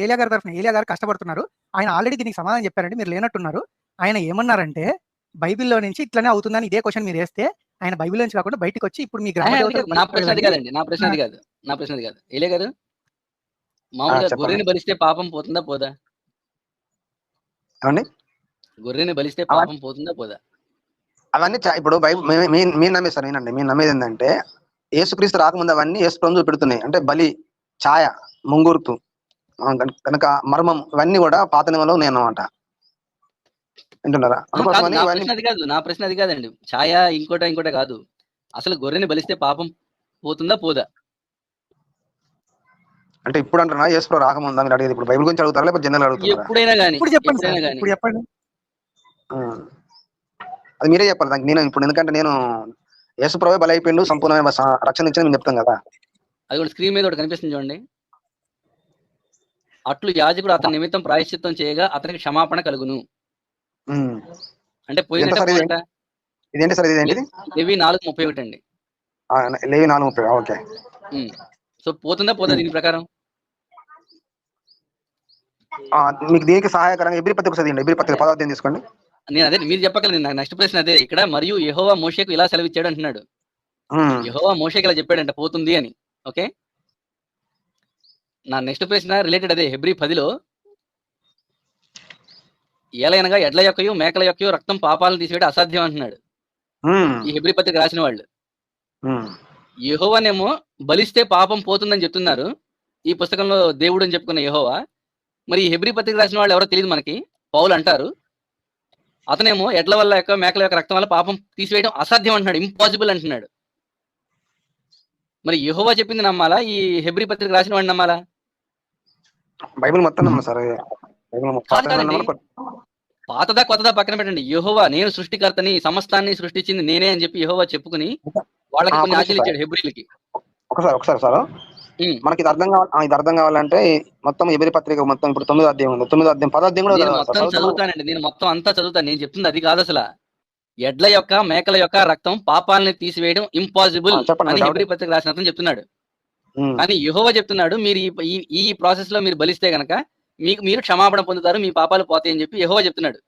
Speaker 4: ఏలియా గారు కష్టపడుతున్నారు. ఆయన ఆల్రెడీ దీనికి సమాధానం చెప్పారండి, మీరు లేనట్టున్నారు. ఆయన ఏమన్నారంటే బైబిల్లో నుంచి ఇట్లనే అవుతుందని ఇదే క్వశ్చన్ మీరు వేస్తే, ఆయన బైబిల్ నుంచి కాకుండా బయటకు వచ్చి ఇప్పుడు మీ
Speaker 5: నా ప్రశ్న అది కాదు. ఏలియా గారు, మామూలుగా గొర్రెని బలిస్తే పాపం పోతుందా పోదా? గొర్రెని బలిస్తే పాపం పోతుందా పోదా?
Speaker 7: అవన్నీ ఇప్పుడు మీరు నమ్మే సార్, నేనండి మీరు నమ్మేది ఏంటంటే యేసుక్రీస్తు రాకముందు అవన్నీ యేసు ప్రభువు పెడుతున్నాయి. అంటే బలి, ఛాయ, ముంగుర్తు, కనుక మర్మం, ఇవన్నీ కూడా పాత నియమంలో ఉన్నాయి అన్నమాట. వింటున్నారా?
Speaker 5: నా ప్రశ్న అది కాదండి. ఛాయ ఇంకోట కాదు. అసలు గొర్రెని బలిస్తే పాపం పోతుందా పోదా?
Speaker 7: అంటే ఇప్పుడు అంటున్నా యేసు ప్రభు రాకముందా మీరు అడిగేది? ఇప్పుడు బైబిల్ గురించి అడుగుతారా లేకపోతే జనరల్ అడుగుతారా?
Speaker 5: ఎప్పుడైనా కానీ
Speaker 4: చెప్పండి.
Speaker 7: అది మీరే చెప్పాలి దానికి. నేను ఇప్పుడు ఎందుకంటే నేను యేసు ప్రభు బలి అయిపోయిండు, సంపూర్ణమైన రక్షణ ఇచ్చిన మేము చెప్తాం కదా.
Speaker 5: అది కూడా స్క్రీన్ మీద ఒకటి కనిపిస్తుంది చూడండి. అట్లు యాజకుడు అతని నిమిత్తం ప్రాయశ్చిత్తం చేయగా అతనికి క్షమాపణ కలుగును. అంటే పోయినట్టు
Speaker 7: ఇదేంటి సార్? ఇదేంటి?
Speaker 5: లేవి 4:31 అండి.
Speaker 7: లేవి 4:30. ఓకే.
Speaker 5: సో పోతుందా పోదా దీని ప్రకారం?
Speaker 7: మీకు దీనికి సహాయకరంగా ఎబ్రీ పత్రిక చదివండి. ఎబ్రీ పత్రిక 10వ అధ్యాయం తీసుకోండి.
Speaker 5: నేను అదే మీరు చెప్పగలను. నాకు నెక్స్ట్ ప్రశ్న అదే. ఇక్కడ మరియు యెహోవా మోషేకు ఇలా సెలవిచ్చాడు అంటున్నాడు. యెహోవా మోషేకు ఇలా చెప్పాడంట పోతుంది అని. ఓకే, నా నెక్స్ట్ ప్రశ్న రిలేటెడ్ అదే. హెబ్రీ 10లో ఏలైనగా ఎడ్ల యొక్కయు మేకల యొక్కయు రక్తం పాపాలను తీసివేయడం అసాధ్యం అంటున్నాడు ఈ హెబ్రీ పత్రిక రాసిన వాళ్ళు. యెహోవానేమో బలిస్తే పాపం పోతుందని చెప్తున్నారు ఈ పుస్తకంలో దేవుడు అని చెప్పుకున్న యెహోవా. మరి ఈ హెబ్రీ పత్రిక రాసిన వాళ్ళు ఎవరో తెలియదు మనకి, పౌలు అంటారు. అతనేమో ఎడ్ల వల్ల యొక్క మేకల యొక్క రక్తం వల్ల పాపం తీసివేయడం అసాధ్యం అంటున్నాడు, ఇంపాసిబుల్ అంటున్నాడు. మరి యెహోవా చెప్పింది నమ్మాలా, ఈ హెబ్రీ పత్రిక రాసిన వాడిని నమ్మాలా?
Speaker 7: బైబిల్ మొత్తం నమ్మాలి సార్.
Speaker 5: పాతదా కొత్తదా పక్కన పెట్టండి. యెహోవా నేను సృష్టికర్తని, సమస్తాన్ని సృష్టించింది నేనే అని చెప్పి యెహోవా చెప్పుకుని వాళ్ళకి కొన్ని ఆజ్ఞలు ఇచ్చాడు హెబ్రీలకి.
Speaker 7: ఒకసారి సార్ మనకి ఇది అర్థం కావాలంటే మొత్తం హెబ్రీ పత్రిక మొత్తం ఇప్పుడు 9వ అధ్యాయం ఉంది. 9వ అధ్యాయం 10వ అధ్యాయం కూడా
Speaker 5: మొత్తం చదువుతానండి. నేను మొత్తం అంతా చదువుతాను. నేను చెప్తుంది అది కాదు. అసలు ఎడ్ల యొక్క మేకల యొక్క రక్తం పాపాలని తీసివేయడం ఇంపాసిబుల్ అని హెబ్రీ పత్రిక రాసిన అతను చెప్తున్నాడు. కానీ యెహోవా చెప్తున్నాడు మీరు ఈ ప్రాసెస్ లో మీరు బలిస్తే గనక మీరు క్షమాపణ పొందుతారు, మీ పాపాలు పోతాయి అని చెప్పి యెహోవా చెప్తున్నాడు.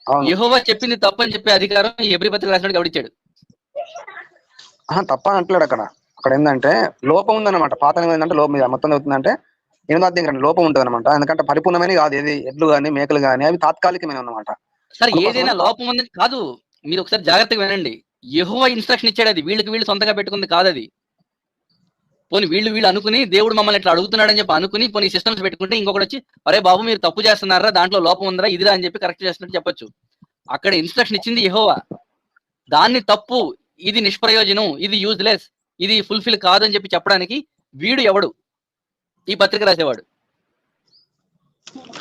Speaker 7: అవును.
Speaker 5: యెహోవా చెప్పింది తప్పని చెప్పే అధికారం ఈ హెబ్రీ పత్రిక రాసినోడికి ఎవడిచ్చాడు?
Speaker 7: తప్ప అంటలేడు అక్కడ. అక్కడ ఏంటంటే లోపం ఉందన్నమాట. పాత నిబంధన ఏంటంటే లోపం మీద మొత్తం అవుతుందంటే 8వ అధ్యాయం లోపం ఉంటుంది అనమాట. ఎందుకంటే పరిపూర్ణమైన కాదు, ఏది ఎడ్లు కానీ మేకలు కానీ అవి తాత్కాలికమైన అన్నమాట.
Speaker 5: సార్ ఏదైనా లోపం ఉందని కాదు, మీరు ఒకసారి జాగ్రత్తగా వినండి. యెహోవా ఇన్స్ట్రక్షన్ ఇచ్చాడు, అది వీళ్ళు సొంతంగా పెట్టుకుంది కాదు. అది పోనీ వీళ్ళు అనుకుని దేవుడు మమ్మల్ని ఇట్లా అడుగుతున్నాడని చెప్పి అనుకుని పోనీ సిస్టమ్స్ పెట్టుకుంటే ఇంకొకటి వచ్చి అరే బాబు మీరు తప్పు చేస్తున్నారా, దాంట్లో లోపం ఉందరా ఇదిరా అని చెప్పి కరెక్ట్ చేస్తున్నట్టు చెప్పొచ్చు. అక్కడ ఇన్స్ట్రక్షన్ ఇచ్చింది యెహోవా. దాన్ని తప్పు, ఇది నిష్ప్రయోజనం, ఇది యూజ్లెస్, ఇది ఫుల్ఫిల్ కాదని చెప్పి చెప్పడానికి వీడు ఎవడు? ఈ పత్రిక రాసేవాడు.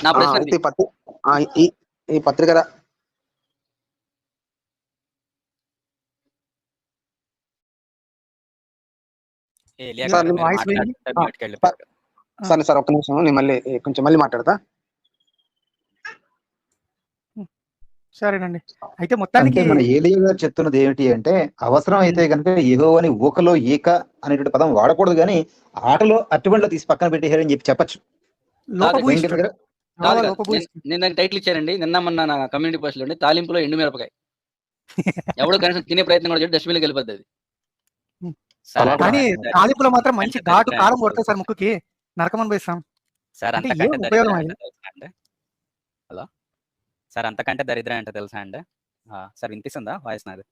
Speaker 5: నా ప్రశ్న
Speaker 7: అయితే ఈ పత్రిక సార్ ఒక్క నిమిషం, నేను మళ్ళీ మాట్లాడతా.
Speaker 4: సరేనండి. అయితే మొత్తానికి
Speaker 1: అంటే మన ఏలియా గారు చెప్తున్నది ఏమిటి అంటే, అవసరం అయితే కనుక యెహోవాని ఊకలో ఈక అనేటువంటి పదం వాడకూడదు, కానీ ఆటలో అట్టుబండిలో తీసి పక్కన పెట్టేయారని చెప్పి చెప్పచ్చు.
Speaker 4: లోపభూయిష్ఠుడు.
Speaker 5: నేను దానికి టైటిల్ ఇచ్చారండి నిన్న మొన్న నా కమ్యూనిటీ పోస్ట్ లో, తాలింపులో ఎండు మిరపకాయ. ఎవడో కనీసం తినే ప్రయత్నం కూడా డస్ట్బిన్ లోకి వెళ్ళిపోద్ది అది.
Speaker 4: కానీ తాలింపులో మాత్రం మంచి ఘాటు కారం కొడుతుంది సార్ ముక్కుకి, నరకం అనుభవిస్తాం.
Speaker 2: సార్
Speaker 4: అంటే
Speaker 2: అంతకంటే
Speaker 4: ఏం ఉపయోగం
Speaker 2: దరిద్రం
Speaker 4: అది?
Speaker 2: ఏంటో తెలుసా అండి? హలో సార్, అంతకంటే దరిద్రం ఏంటో తెలుసా అండి? సార్ వినిపిస్తుందా వాయిస్ నాది?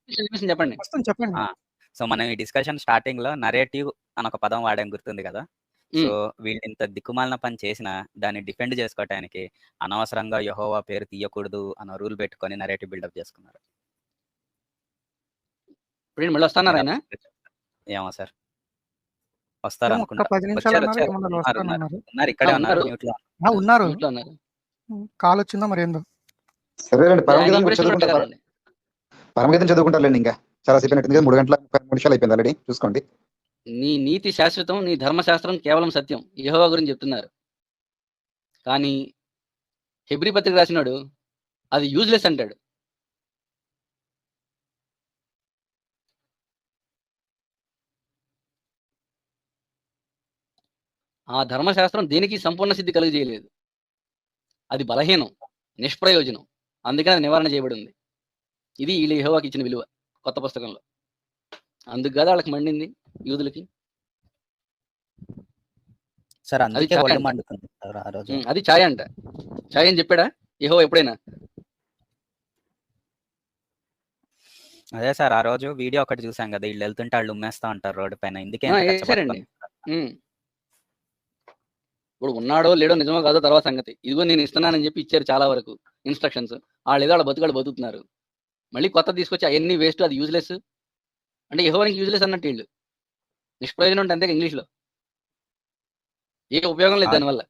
Speaker 5: చెప్పండి.
Speaker 4: వస్తుంది, చెప్పండి.
Speaker 2: సో మనం ఈ డిస్కషన్ స్టార్టింగ్ లో నరేటివ్ అని ఒక పదం వాడాం, గుర్తుంది కదా? సో వీళ్ళు ఇంత దిక్కుమాలిన పని చేసిన దాన్ని డిఫెండ్ చేసుకోవటానికి అనవసరంగా యెహోవా పేరు తీయకూడదు అన్న రూల్ పెట్టుకొని నరేటివ్ బిల్డప్ చేసుకున్నారు.
Speaker 5: ఇప్పుడు మళ్ళీ వస్తున్నారు ఆయన?
Speaker 2: ఏమో సార్, వస్తారు
Speaker 4: ఒక్క
Speaker 2: అనుకుంటా.
Speaker 4: 10 నిమిషాలు అన్నారు, ఏమన్నారు, వస్తానన్నారు.
Speaker 2: ఉన్నారు, ఇక్కడే ఉన్నారు.
Speaker 5: ఉన్నారు.
Speaker 2: mute లో.
Speaker 4: ఉన్నారు.
Speaker 5: ఇంట్లో ఉన్నారు.
Speaker 4: కాల్ వచ్చిందో మరి ఏందో.
Speaker 1: సరేనండి,
Speaker 5: ఆయన
Speaker 1: పరమగీతం
Speaker 5: ఇంప్రెషన్
Speaker 1: చదువుకుంటారు.
Speaker 5: పెట్టగలండి.
Speaker 1: పరమగీతం చదువుకుంటారులేండి. ఇంకా చాలా సేపు అయినట్టుంది, 3 గంటల 30 నిమిషాలు అయిపోయింది ఆల్రెడీ. చూసుకోండి.
Speaker 5: నీ నీతి శాశ్వతం, నీ ధర్మశాస్త్రం కేవలం సత్యం, యెహోవా గురించి చెప్తున్నారు. కానీ హెబ్రీ పత్రిక రాసినాడు అది యూజ్లెస్ అంటాడు. ఆ ధర్మశాస్త్రం దేనికి సంపూర్ణ సిద్ధి కలుగజేయలేదు. అది బలహీనం, నిష్ప్రయోజనం. అందుకని అది నివారణ చేయబడి ఉంది. ఇది వీళ్ళు యెహోవాకి ఇచ్చిన విలువ కొత్త పుస్తకంలో. అందుకు కదా వాళ్ళకి మండింది యూదులకి.
Speaker 2: సార్
Speaker 5: అది
Speaker 2: అందుకే
Speaker 5: ఛాయ్
Speaker 2: ఒళ్ళు
Speaker 5: అంట.
Speaker 2: మండుతుంది సార్ ఆ రోజు.
Speaker 5: అది ఛాయ్ అంట. ఛాయ్ అని చెప్పాడా యెహోవా ఎప్పుడైనా?
Speaker 2: అదే సార్, ఆ రోజు వీడియో ఒకటి చూసాం కదా, వీళ్ళు వెళ్తుంటే వాళ్ళు ఉమ్మేస్తా ఉంటారు రోడ్డు పైన. ఇందుకే
Speaker 5: వేసారండి. ఇప్పుడు ఉన్నాడో లేడో నిజమో కాదో తర్వాత సంగతి. ఇదిగో నేను ఇస్తున్నానని చెప్పి ఇచ్చారు చాలా వరకు ఇన్స్ట్రక్షన్స్. వాళ్ళు ఏదో వాళ్ళ బతుకాళ్ళు బతుకుతున్నారు. మళ్ళీ కొత్త తీసుకొచ్చి అవన్నీ వేస్ట్, అది యూజ్లెస్ అంటే యెహోవానికి యూజ్లెస్ అన్నట్టు వీళ్ళు. నిష్ప్రయోజనం అంటే అంతే ఇంగ్లీష్లో. ఏ ఉపయోగం లేదు దానివల్ల.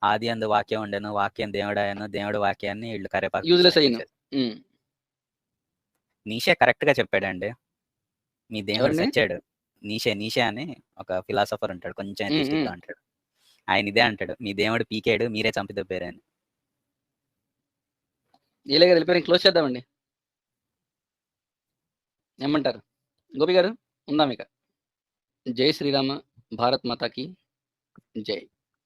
Speaker 2: ఆది అందు వాక్యం ఉండేను, వాక్యం దేవుడాయను, దేవుడు వాక్యాన్ని వీళ్ళు కరేపాకు
Speaker 5: యూజ్లెస్ అయ్యాను.
Speaker 2: నీషే కరెక్ట్ గా చెప్పాడండి. మీ దేవుడు
Speaker 5: ఎవరిని?
Speaker 2: సచ్చాడు. నీషే అని ఒక ఫిలాసఫర్ ఉంటాడు, కొంచెం atheistic గా అంటాడు. ఆయన ఇదే అంటాడు, మీ దేవుడు పీకాడు, మీరే చంపిదొబ్బారు అని.
Speaker 5: ఏలే గారు వెళ్ళిపోయి క్లోజ్ చేద్దామండి. ఏమంటారు గోపి గారు? ఉందాం ఇక. జై శ్రీరామ, భారత్ మాతాకి జై.